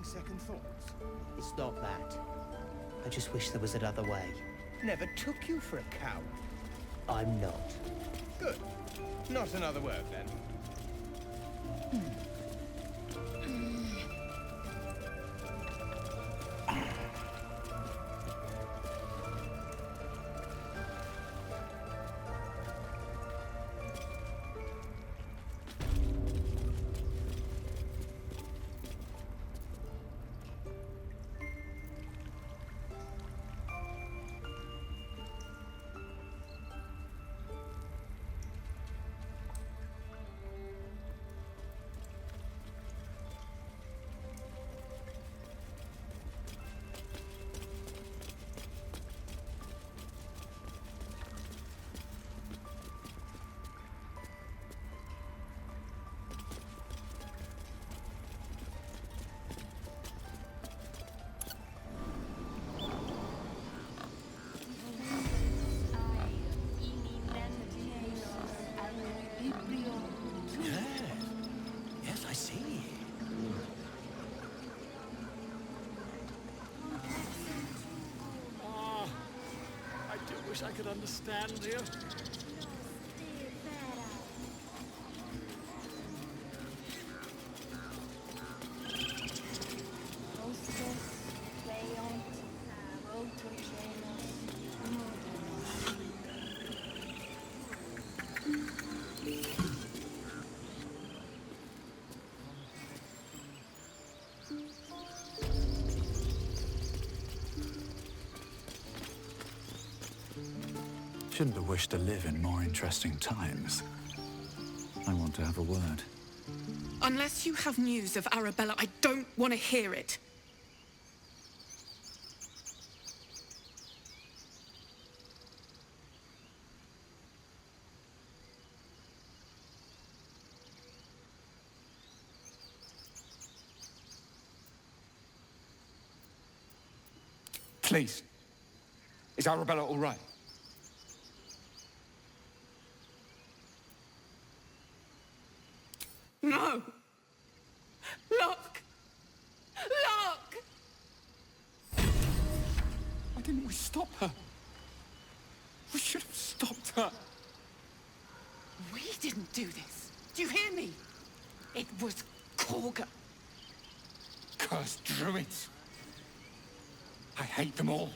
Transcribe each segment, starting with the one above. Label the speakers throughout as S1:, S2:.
S1: second thoughts?
S2: It's not that. I just wish there was another way.
S1: Never took you for a coward.
S2: I'm not.
S1: Good. Not another word, then.
S3: Yes, I see. Ah, I do wish I could understand you.
S4: Shouldn't have wished to live in more interesting times. I want to have a word.
S5: Unless you have news of Arabella, I don't want to hear it.
S6: Please. Is Arabella all right?
S5: No! Look! Look!
S6: Why didn't we stop her? We should have stopped her.
S5: We didn't do this. Do you hear me? It was Korga.
S6: Cursed druids. I hate them all.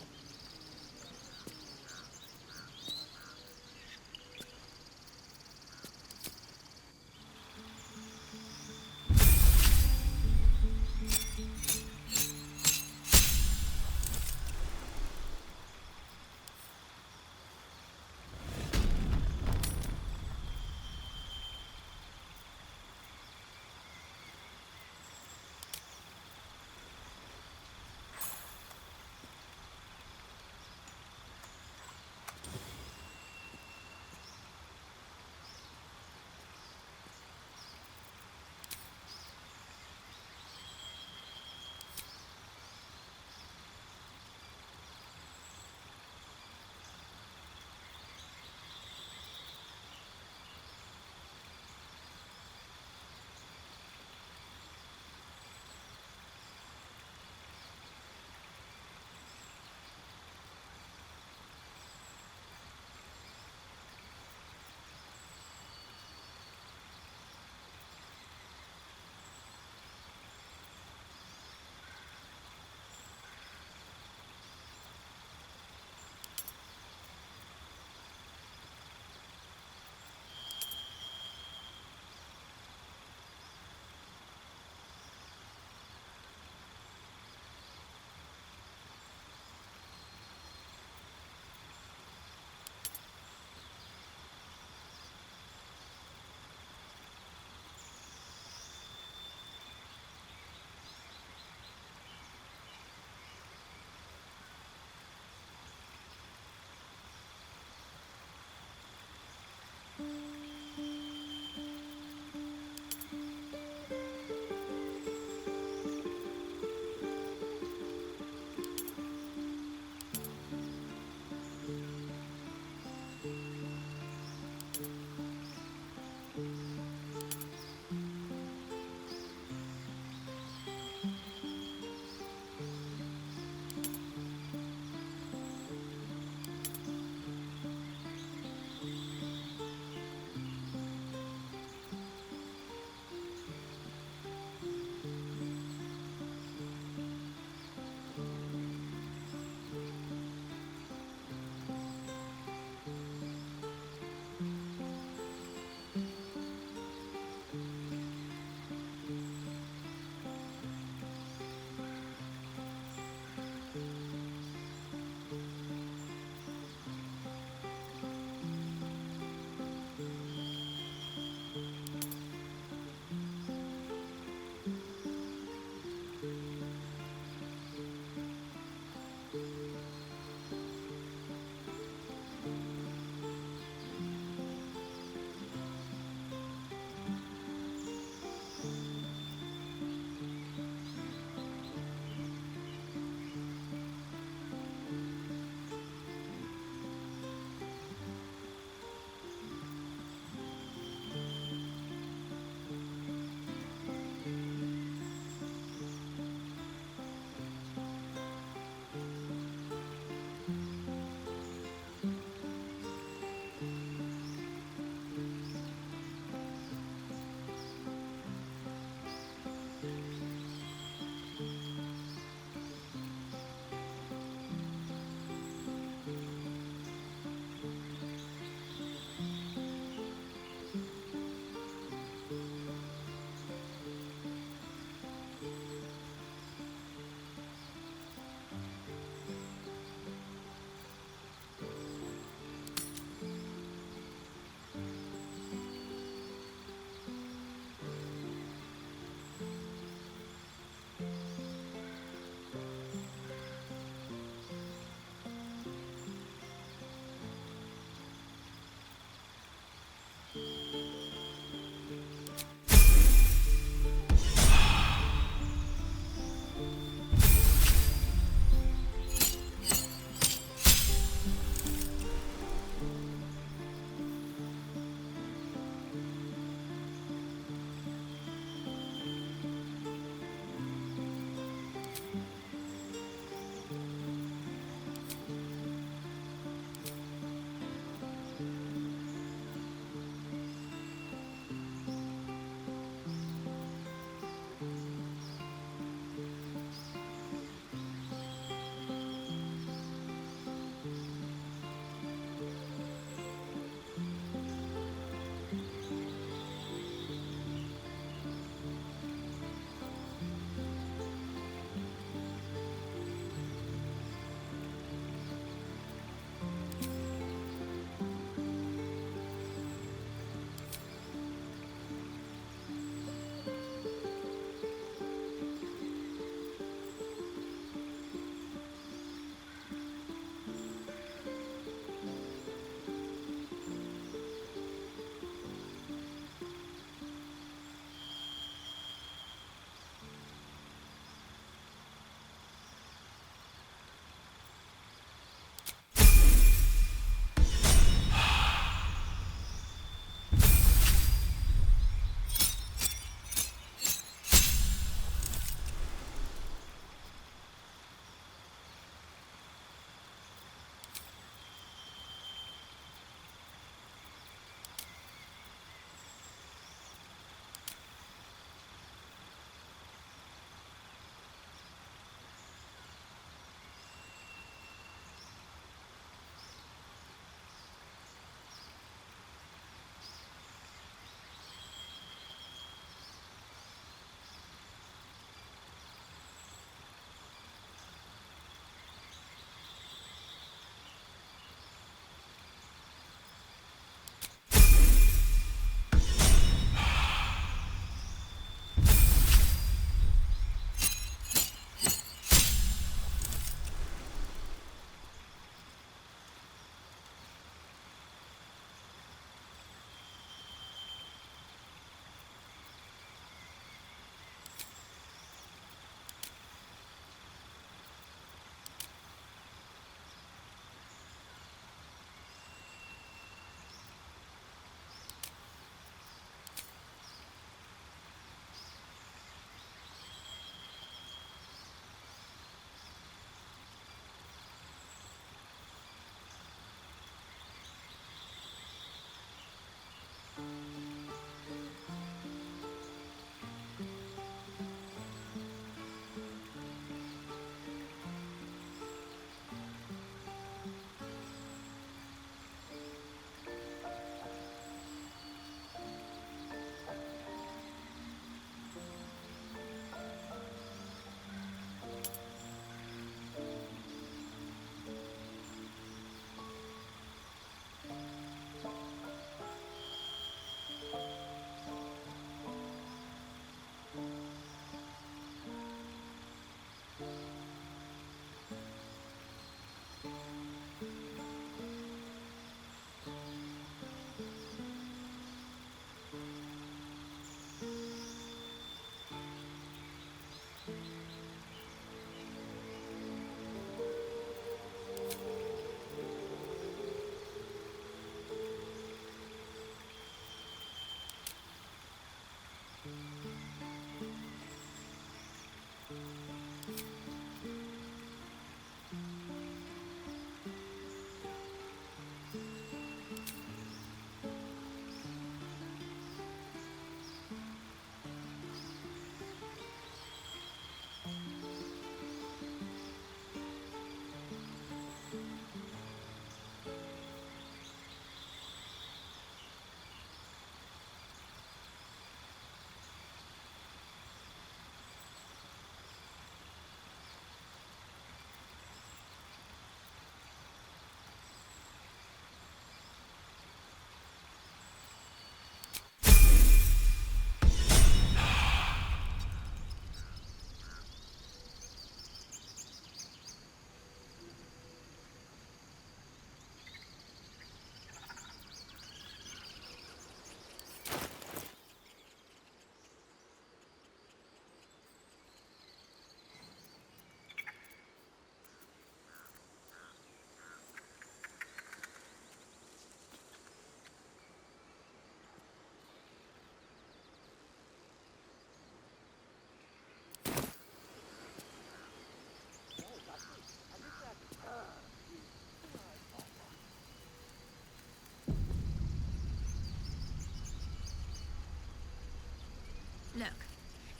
S7: Look,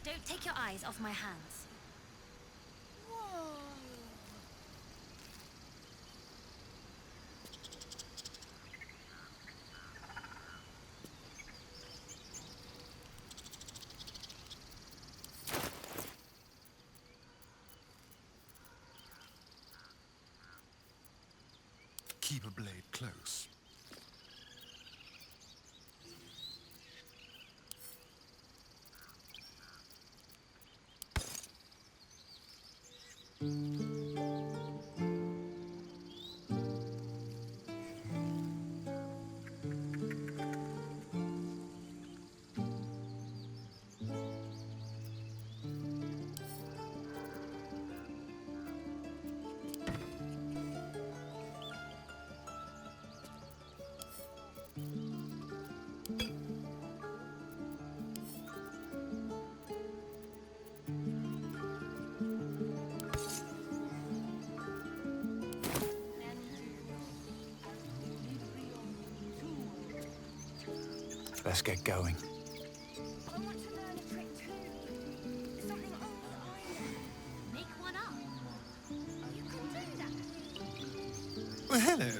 S7: don't take your eyes off my hands.
S6: Keep a blade close.
S4: Let's get going.
S7: I want to learn a trick too. Something only I know. Make one up. You can do that.
S8: Well, hello.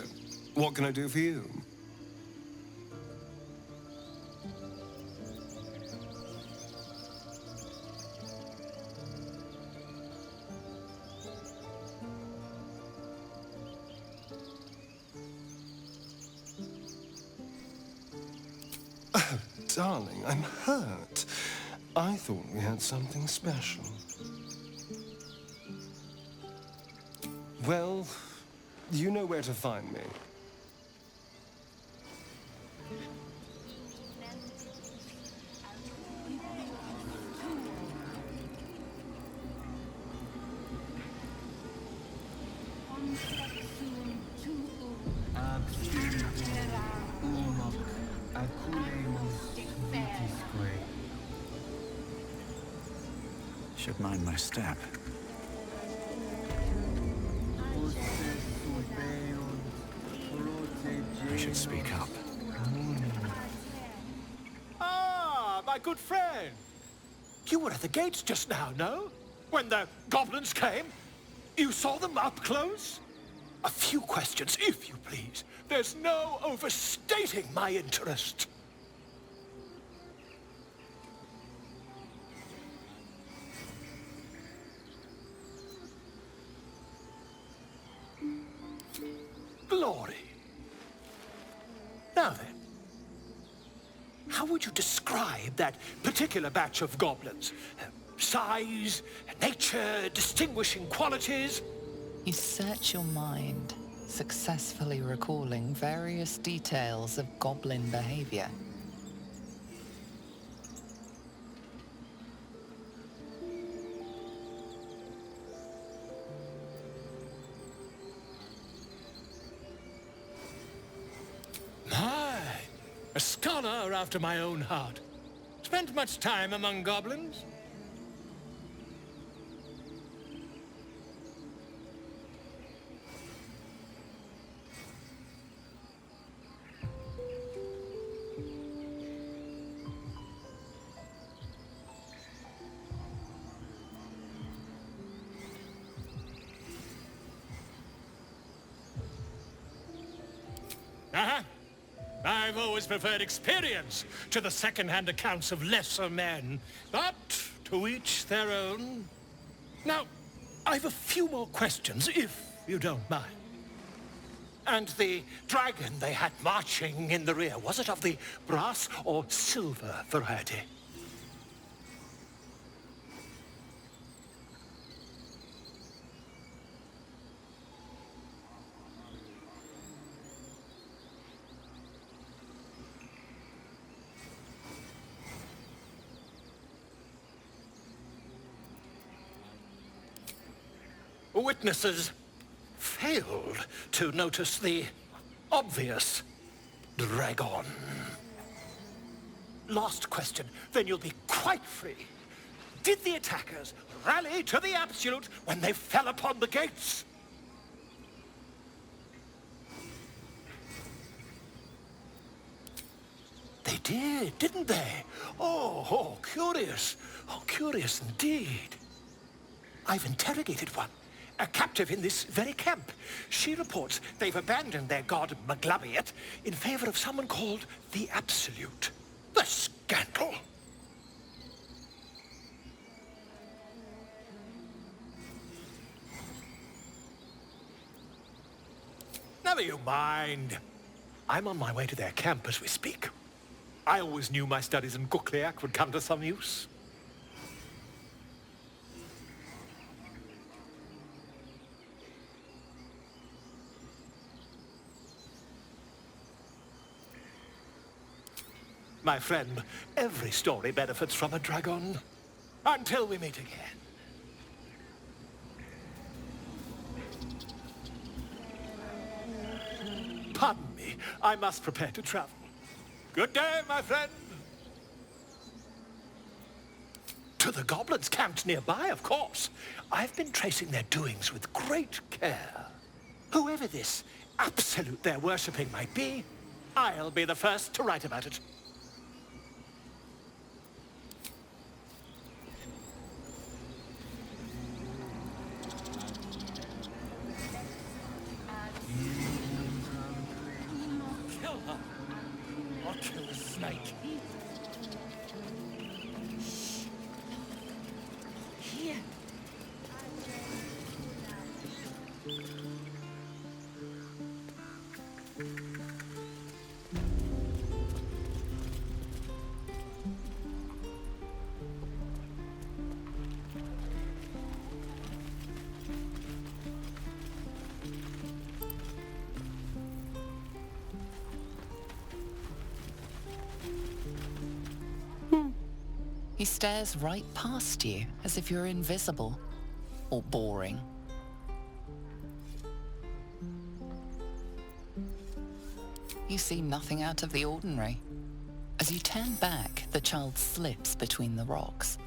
S8: What can I do for you? Oh, darling, I'm hurt. I thought we had something special. Well, you know where to find me.
S4: Should mind my step. I should speak up.
S3: Ah, my good friend. You were at the gates just now, no? When the goblins came? You saw them up close? A few questions, if you please. There's no overstating my interest. Glory. Now then, how would you describe that particular batch of goblins? Size, nature, distinguishing qualities?
S9: You search your mind, successfully recalling various details of goblin behavior.
S3: A scholar after my own heart. Spent much time among goblins? Uh-huh. I've always preferred experience to the second-hand accounts of lesser men. But to each their own. Now, I've a few more questions, if you don't mind. And the dragon they had marching in the rear, was it of the brass or silver variety? Witnesses failed to notice the obvious dragon. Last question, then you'll be quite free. Did the attackers rally to the absolute when they fell upon the gates? They did, didn't they? Oh, curious. Oh, curious indeed. I've interrogated one, a captive in this very camp. She reports they've abandoned their god Maglabiet in favor of someone called the Absolute. The scandal! Never you mind. I'm on my way to their camp as we speak. I always knew my studies in Gukliak would come to some use. My friend, every story benefits from a dragon. Until we meet again. Pardon me, I must prepare to travel. Good day, my friend. To the goblins camped nearby, of course. I've been tracing their doings with great care. Whoever this absolute they're worshipping might be, I'll be the first to write about it. Kill her, or kill the snake.
S5: Here.
S9: He stares right past you, as if you're invisible or boring. You see nothing out of the ordinary. As you turn back, the child slips between the rocks.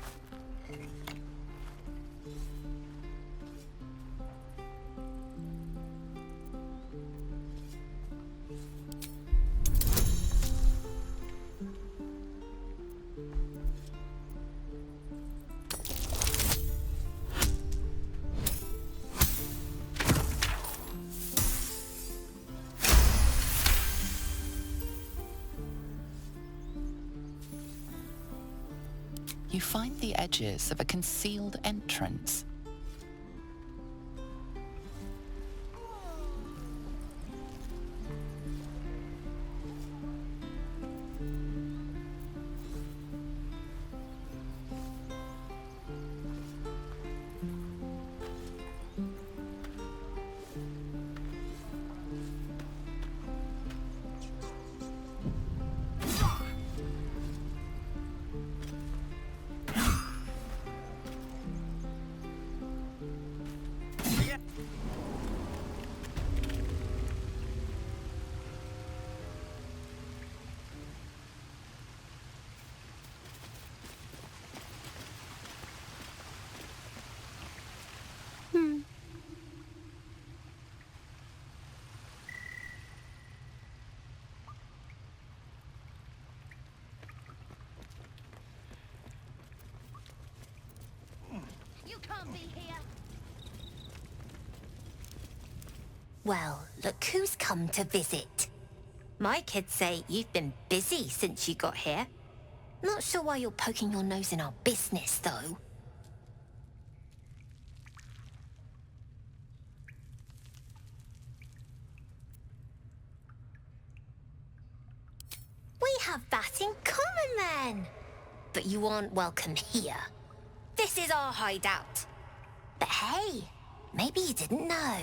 S9: You find the edges of a concealed entrance.
S7: You can't be here.
S10: Well, look who's come to visit. My kids say you've been busy since you got here. Not sure why you're poking your nose in our business, though. We have that in common, then. But you aren't welcome here. This is our hideout. But hey, maybe you didn't know.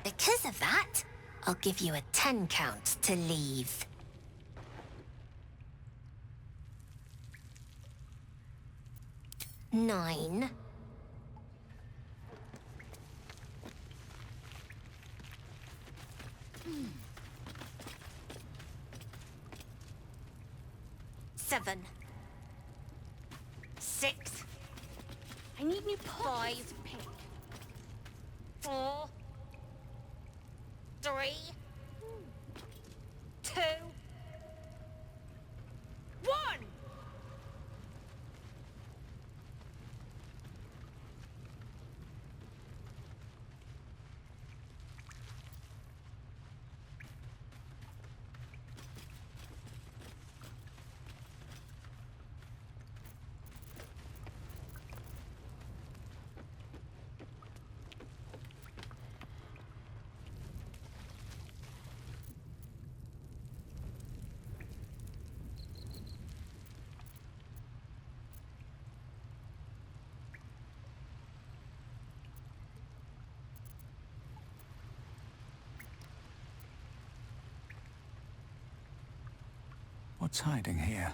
S10: Because of that, I'll give you a 10 count to leave. Nine. Seven. 6.
S7: I need new pockets
S10: 5.
S7: to pick.
S10: 4. 3. 2.
S4: What's hiding here?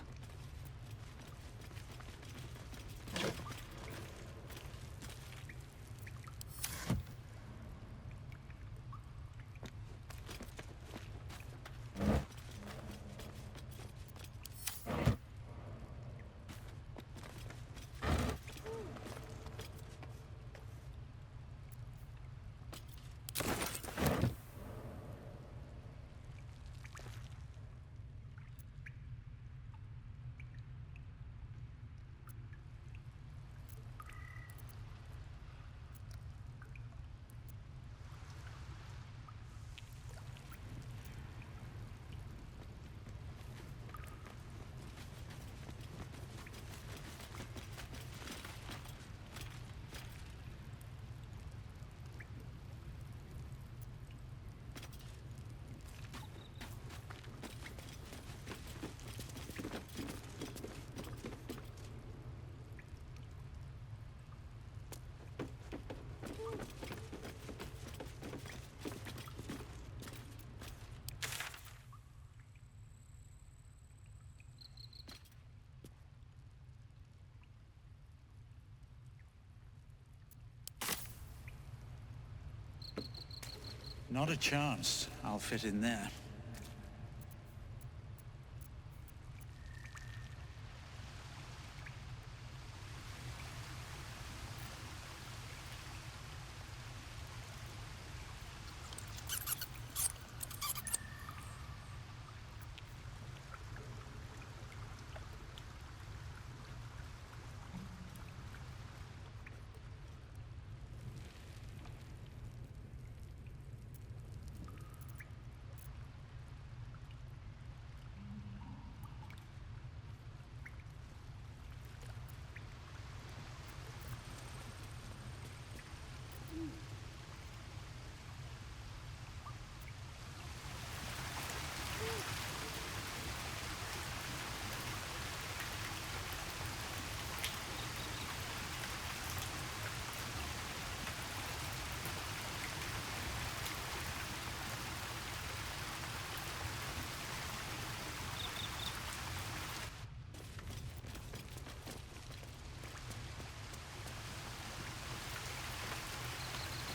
S4: Not a chance I'll fit in there.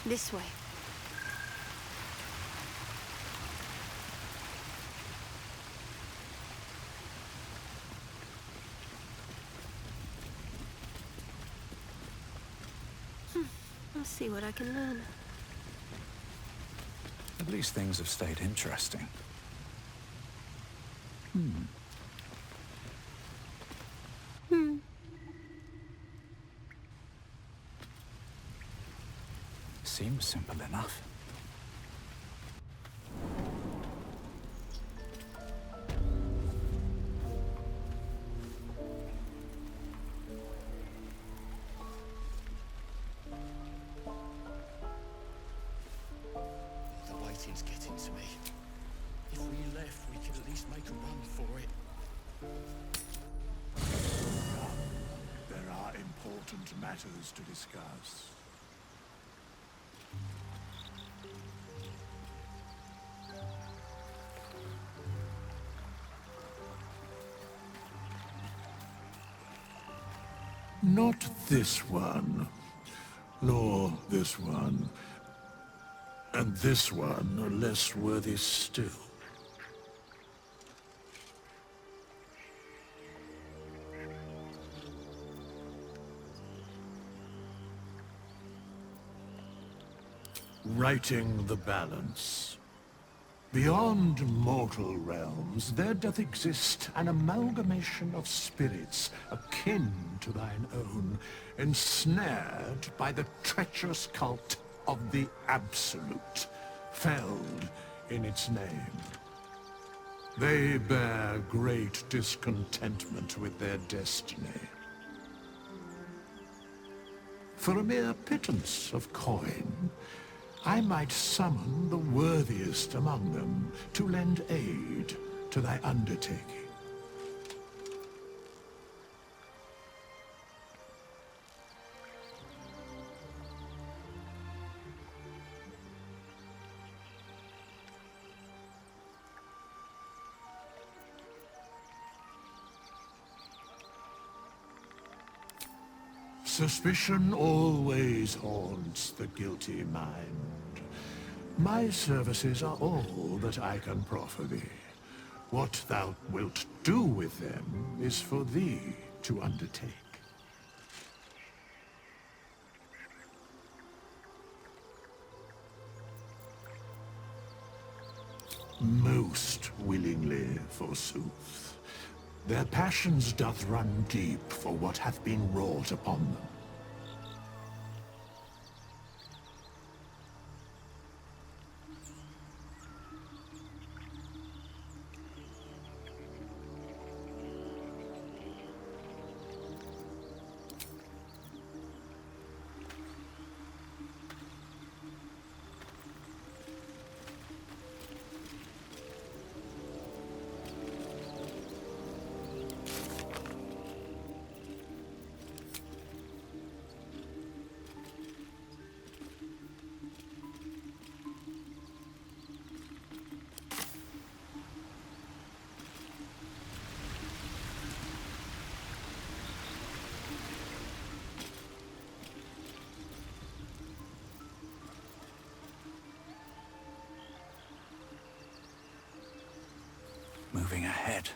S7: This way. I'll see what I can learn.
S4: At least things have stayed interesting. Seems simple enough.
S3: The waiting's getting to me. If we left, we could at least make a run for it.
S6: There are important matters to discuss. Not this one, nor this one, and this one are less worthy still. Righting the balance. Beyond mortal realms, there doth exist an amalgamation of spirits akin to thine own, ensnared by the treacherous cult of the Absolute, felled in its name. They bear great discontentment with their destiny. For a mere pittance of coin, I might summon the worthiest among them to lend aid to thy undertaking. Suspicion always haunts the guilty mind. My services are all that I can proffer thee. What thou wilt do with them is for thee to undertake. Most willingly, forsooth. Their passions doth run deep for what hath been wrought upon them.
S4: Moving ahead.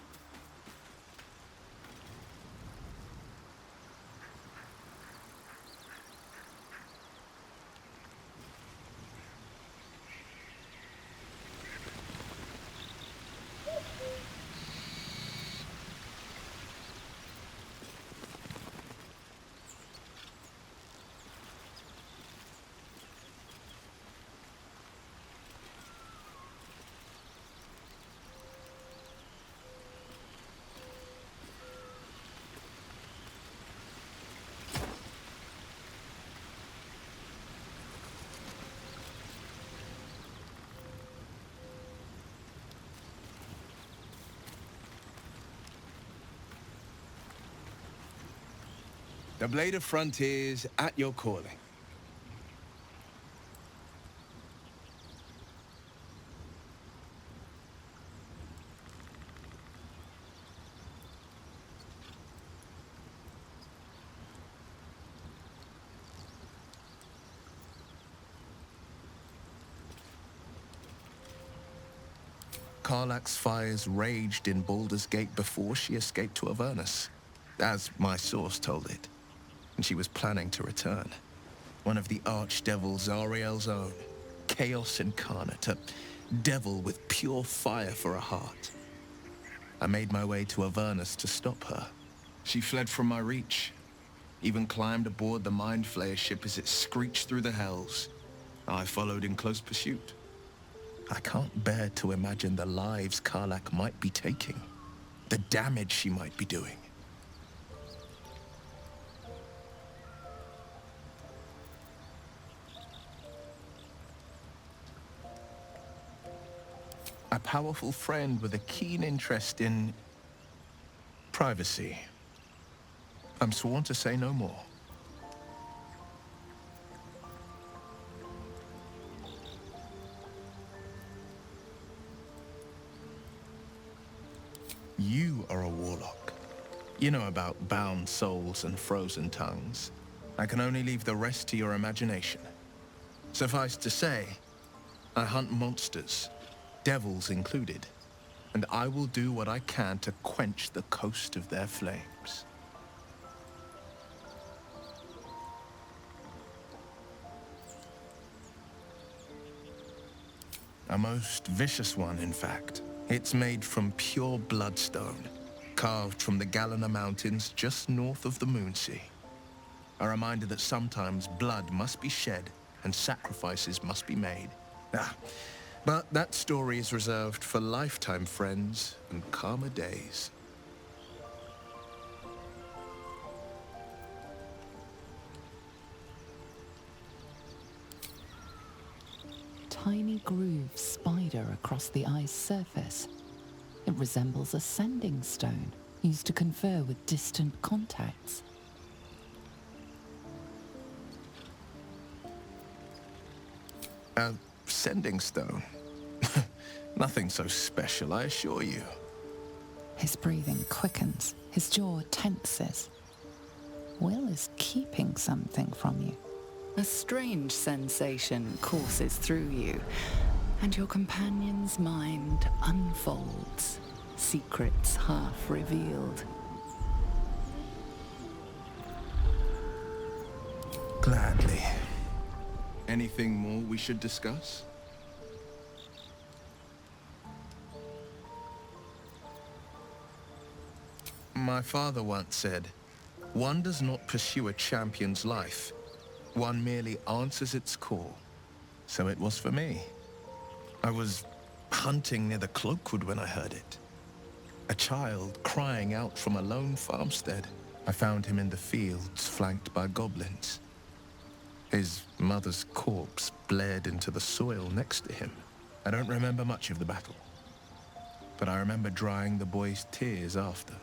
S1: The Blade of Frontiers at your calling. Karlach's fires raged in Baldur's Gate before she escaped to Avernus, as my source told it. And she was planning to return. One of the archdevils Ariel's own, chaos incarnate, a devil with pure fire for a heart. I made my way to Avernus to stop her. She fled from my reach, even climbed aboard the Mind Flayer ship as it screeched through the hells. I followed in close pursuit. I can't bear to imagine the lives Karlach might be taking, the damage she might be doing. A powerful friend with a keen interest in privacy. I'm sworn to say no more. You are a warlock. You know about bound souls and frozen tongues. I can only leave the rest to your imagination. Suffice to say, I hunt monsters, devils included, and I will do what I can to quench the coast of their flames. A most vicious one, in fact. It's made from pure bloodstone, carved from the Galena Mountains just north of the Moonsea. A reminder that sometimes blood must be shed and sacrifices must be made. But that story is reserved for lifetime friends and calmer days.
S9: Tiny grooves spider across the eye's surface. It resembles a sending stone used to confer with distant contacts.
S1: A sending stone? Nothing so special, I assure you.
S9: His breathing quickens, his jaw tenses. Will is keeping something from you. A strange sensation courses through you, and your companion's mind unfolds, secrets half revealed.
S1: Gladly. Anything more we should discuss? My father once said, "One does not pursue a champion's life. One merely answers its call." So it was for me. I was hunting near the Cloakwood when I heard it. A child crying out from a lone farmstead. I found him in the fields, flanked by goblins. His mother's corpse bled into the soil next to him. I don't remember much of the battle, but I remember drying the boy's tears after.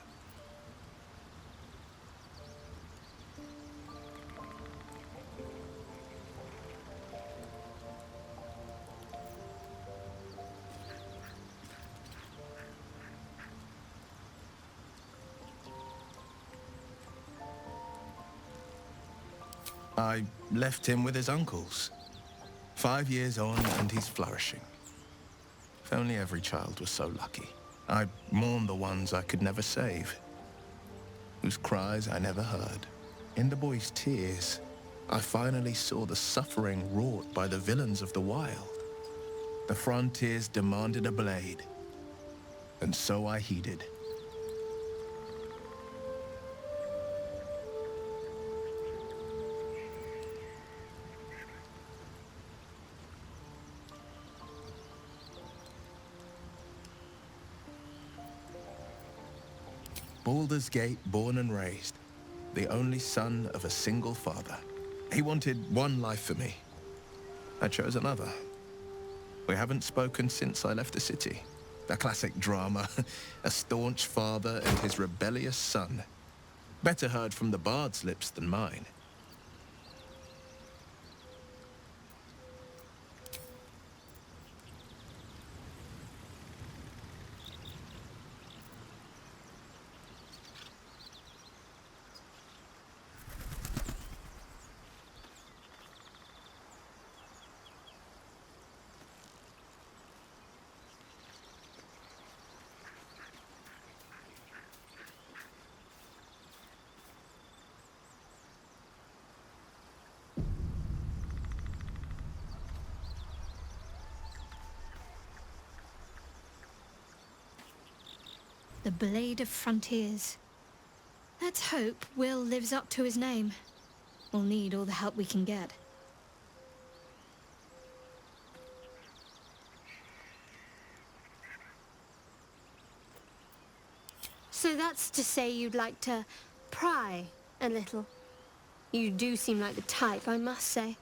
S1: I left him with his uncles. 5 years on, and he's flourishing. If only every child was so lucky. I mourn the ones I could never save, whose cries I never heard. In the boy's tears, I finally saw the suffering wrought by the villains of the wild. The frontiers demanded a blade, and so I heeded. Baldur's Gate, born and raised, the only son of a single father. He wanted one life for me. I chose another. We haven't spoken since I left the city. A classic drama, a staunch father and his rebellious son. Better heard from the bard's lips than mine.
S7: The Blade of Frontiers. Let's hope Will lives up to his name. We'll need all the help we can get. So that's to say you'd like to pry a little. You do seem like the type, I must say.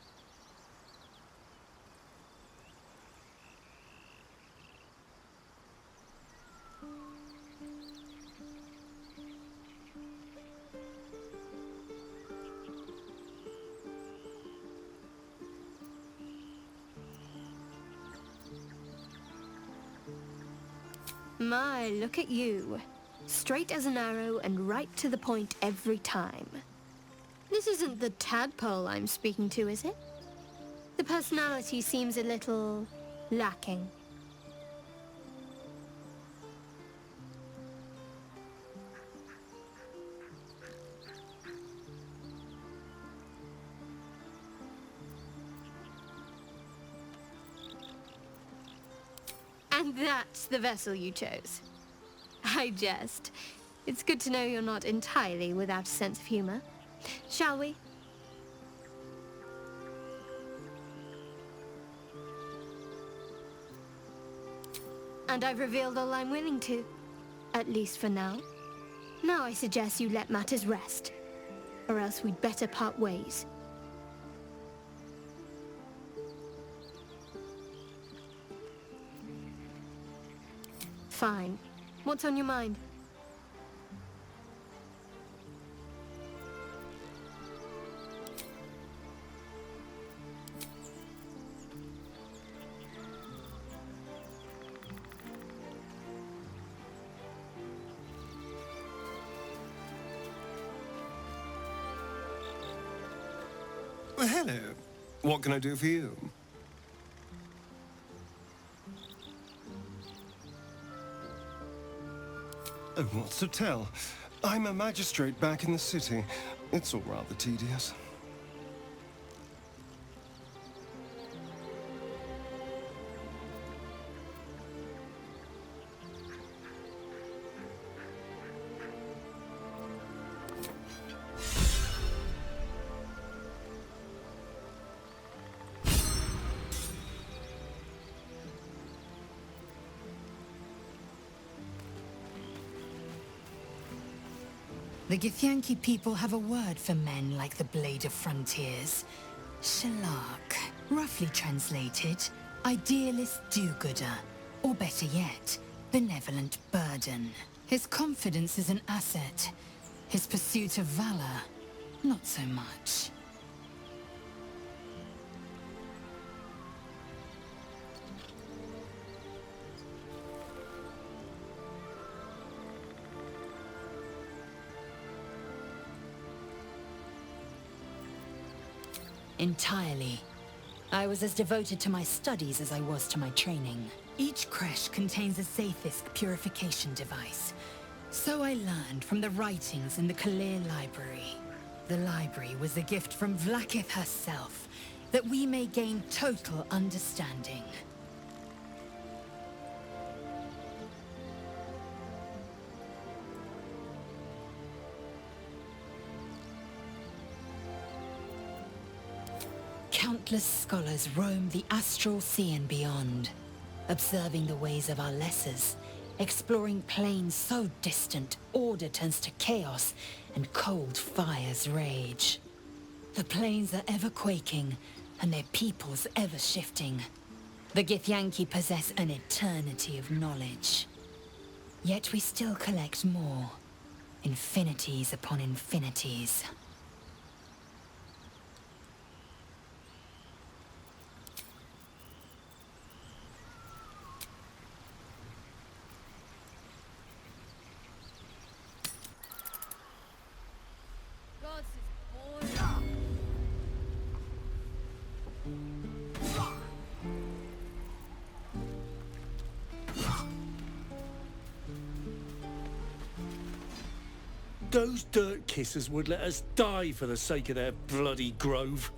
S7: My, look at you. Straight as an arrow and right to the point every time. This isn't the tadpole I'm speaking to, is it? The personality seems a little lacking. And that's the vessel you chose. I jest. It's good to know you're not entirely without a sense of humor. Shall we? And I've revealed all I'm willing to. At least for now. Now I suggest you let matters rest. Or else we'd better part ways. Fine. What's on your mind?
S8: Well, hello. What can I do for you? Oh, what's to tell? I'm a magistrate back in the city. It's all rather tedious.
S11: The Githyanki people have a word for men like the Blade of Frontiers. Shalak. Roughly translated, idealist do-gooder. Or better yet, benevolent burden. His confidence is an asset. His pursuit of valor, not so much. Entirely. I was as devoted to my studies as I was to my training. Each creche contains a Zaithisk purification device. So I learned from the writings in the Kalir Library. The library was a gift from Vlakith herself, that we may gain total understanding. Countless scholars roam the astral sea and beyond, observing the ways of our lessers, exploring planes so distant order turns to chaos and cold fires rage. The planes are ever quaking, and their peoples ever shifting. The Githyanki possess an eternity of knowledge. Yet we still collect more, infinities upon infinities.
S3: Those dirt kissers would let us die for the sake of their bloody grove.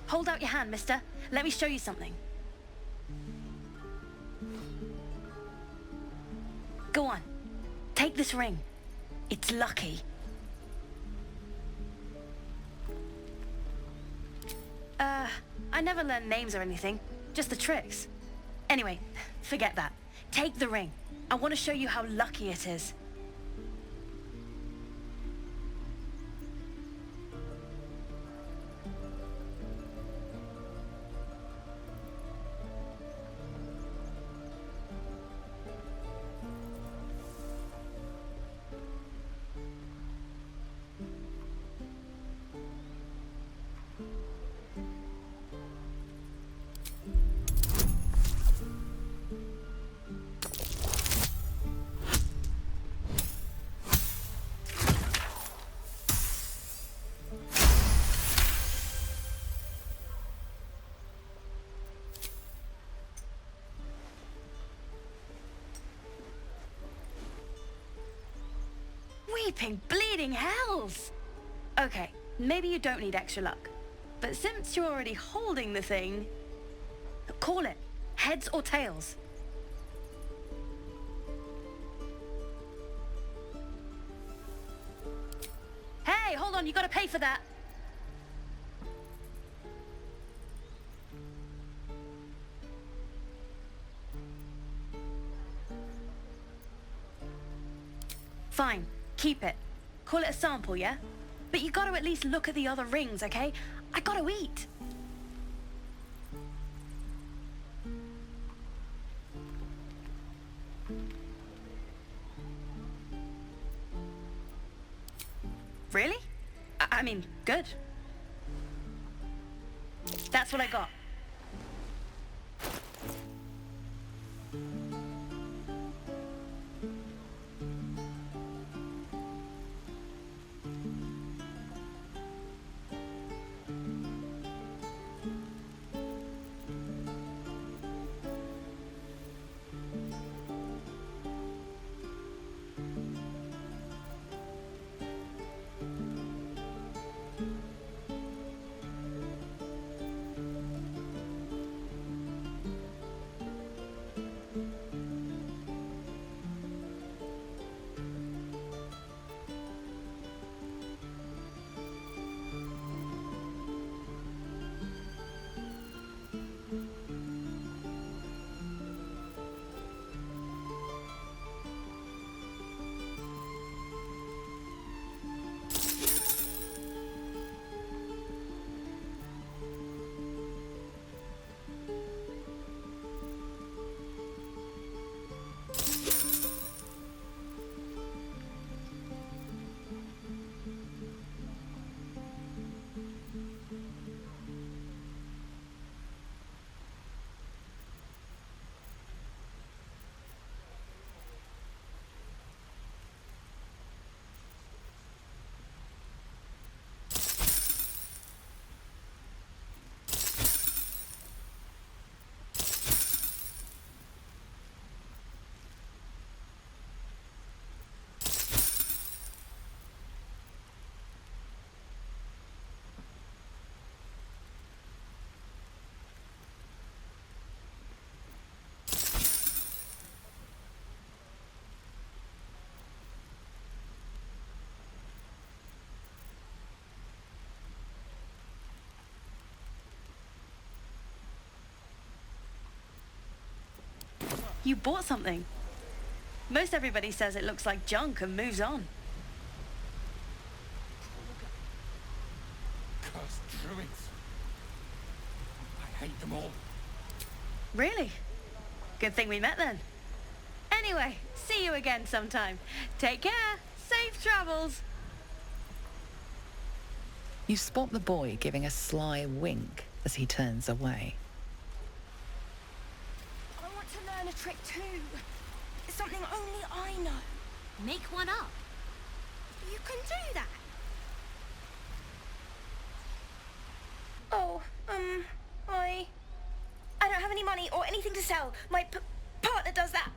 S12: Hold out your hand, mister. Let me show you something. Go on. Take this ring. It's lucky. I never learned names or anything. Just the tricks. Anyway, forget that. Take the ring. I want to show you how lucky it is. Weeping bleeding hells! Okay, maybe you don't need extra luck. But since you're already holding the thing, call it. Heads or tails. Hey, hold on, you gotta pay for that. Fine. Keep it. Call it a sample, yeah? But you gotta at least look at the other rings, okay? I gotta eat. Really? I mean, good. That's what I got. You bought something. Most everybody says it looks like junk and moves on.
S3: Cursed druids. I hate them all.
S12: Really? Good thing we met then. Anyway, see you again sometime. Take care. Safe travels.
S9: You spot the boy giving a sly wink as he turns away.
S10: I want to learn a trick too. It's something only I know. Make one up. You can do that. Oh, I don't have any money or anything to sell. My partner does that.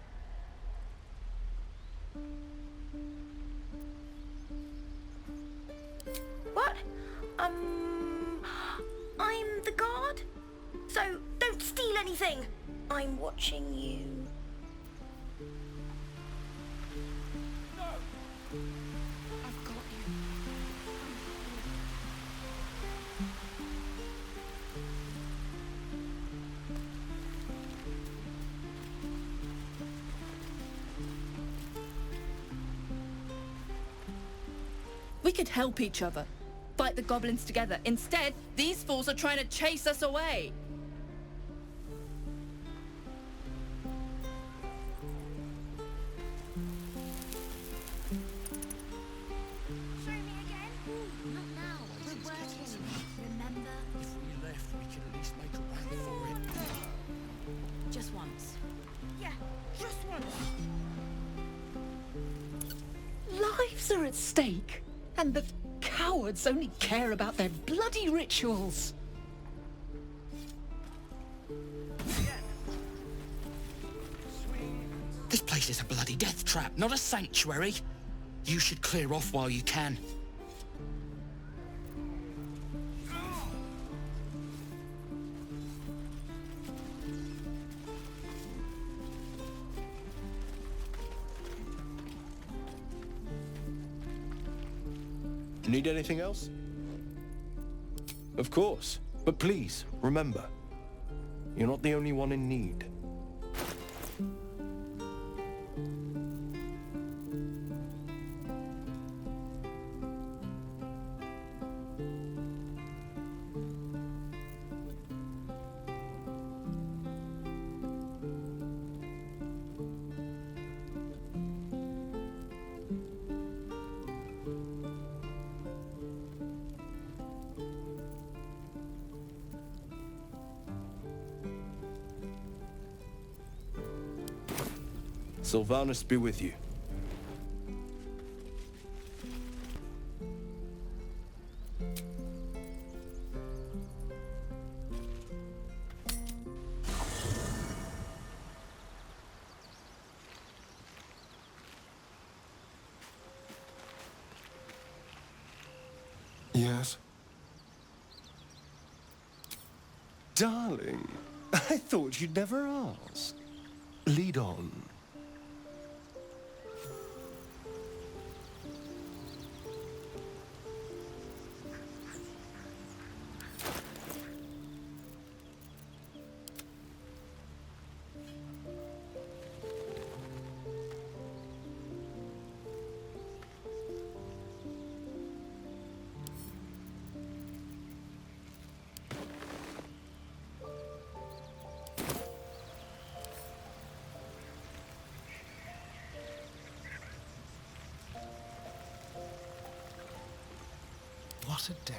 S10: What? I'm the guard. So don't steal anything. I'm watching you.
S3: No! I've got you.
S13: We could help each other. Fight the goblins together. Instead, these fools are trying to chase us away.
S10: Show me again? Not now. We're working. Remember?
S3: If we left, we could at least make a run for it.
S13: Just once.
S10: Yeah, just once.
S13: Lives are at stake. And the cowards only care about their bloody rituals.
S14: This place is a bloody death trap, not a sanctuary. You should clear off while you can.
S8: Need anything else? Of course. But please, remember, you're not the only one in need. Sylvanus be with you.
S15: Yes? Darling, I thought you'd never ask. Lead on.
S4: What a day.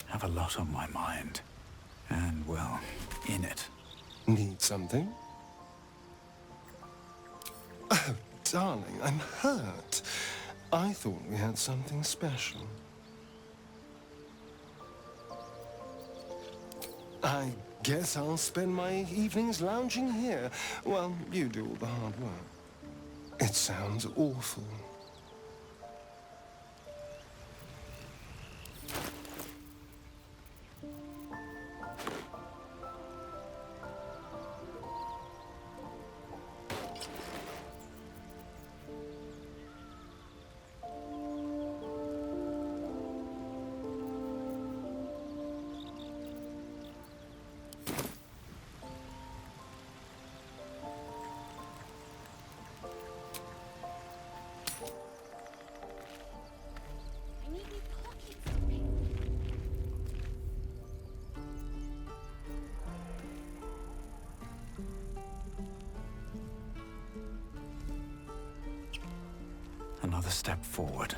S4: Have a lot on my mind. And, well, in it.
S15: Need something? Oh, darling, I'm hurt. I thought we had something special. I guess I'll spend my evenings lounging here while you do all the hard work. It sounds awful.
S4: Another step forward.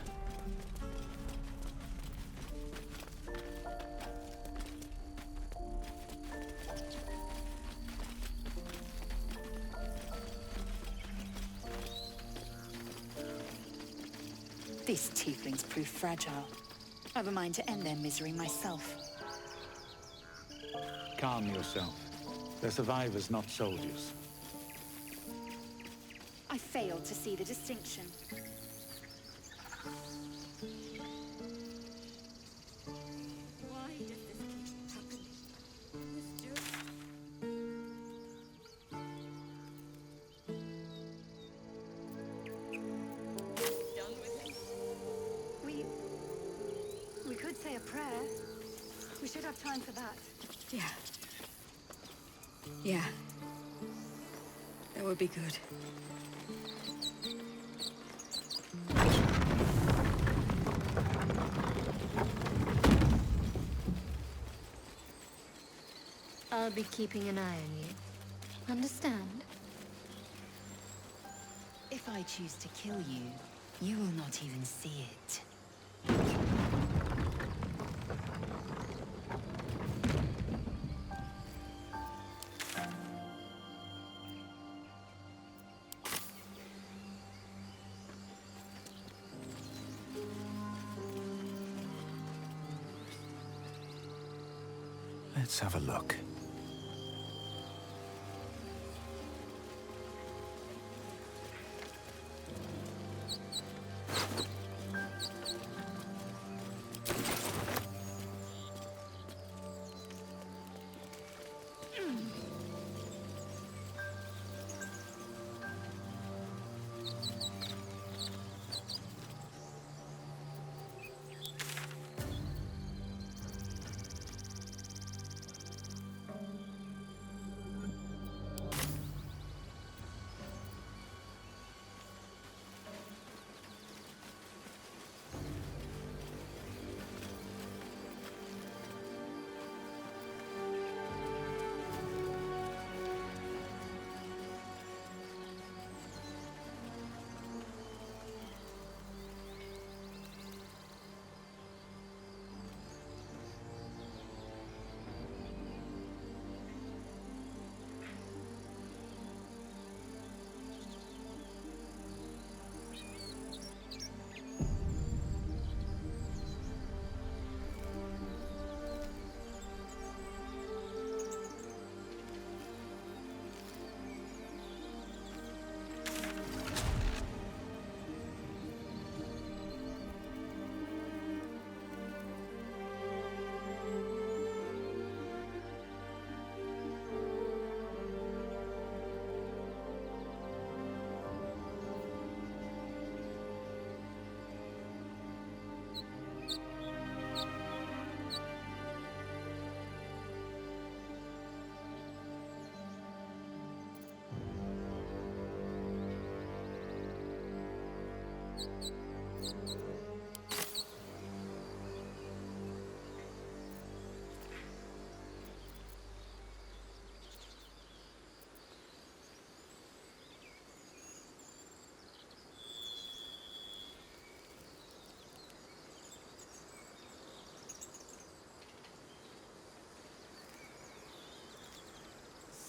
S16: These tieflings prove fragile. I've a mind to end their misery myself.
S4: Calm yourself. They're survivors, not soldiers.
S16: I failed to see the distinction. Why does this keep happening?
S12: Done with it. We could say a prayer. We should have time for that.
S5: Yeah. Yeah. That would be good.
S7: I'll be keeping an eye on you. Understand?
S11: If I choose to kill you, you will not even see it.
S4: Let's have a look.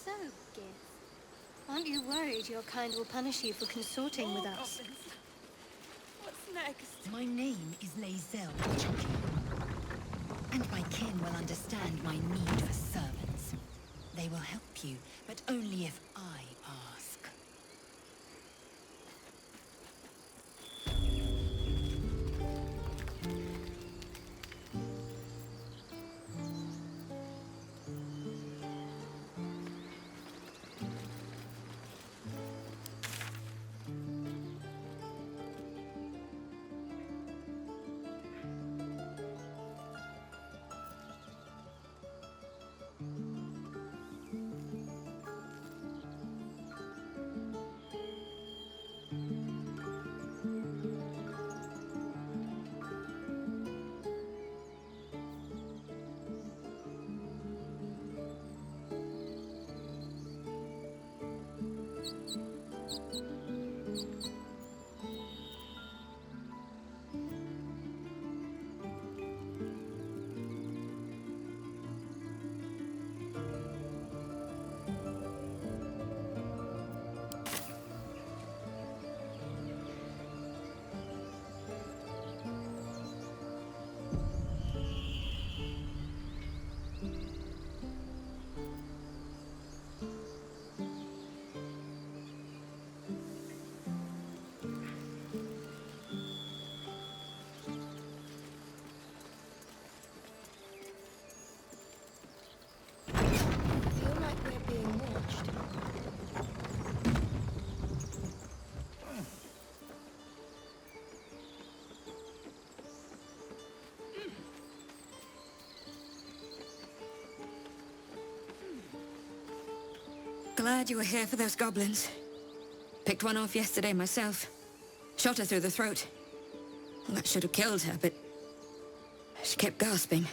S7: So, Gith, aren't you worried your kind will punish you for consorting with us?
S5: What's next?
S11: My name is Lae'zel Chunky, and my kin will understand my need for servants. They will help you, but only if I ask.
S17: Glad you were here for those goblins. Picked one off yesterday myself. Shot her through the throat. Well, that should have killed her, but she kept gasping.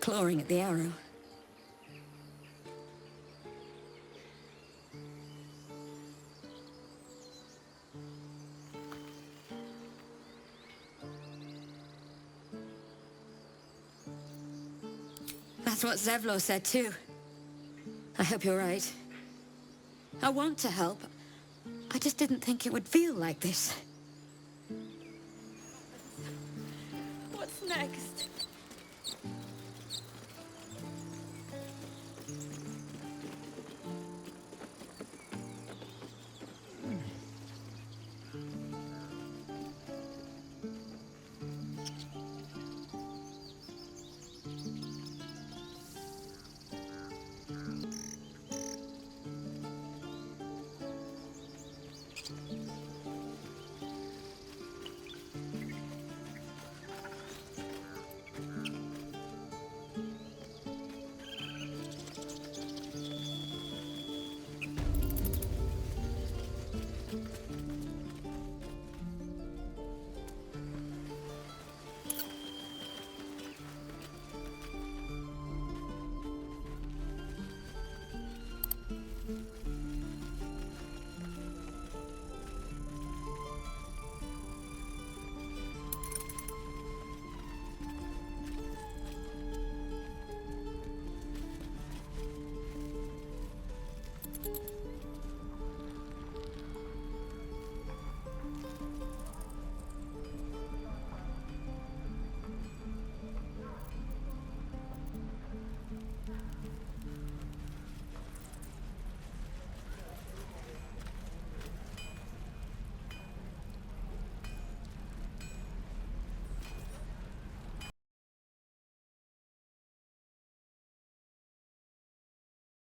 S17: Clawing at the arrow. That's what Zevlor said too. I hope you're right. I want to help. I just didn't think it would feel like this.
S5: What's next?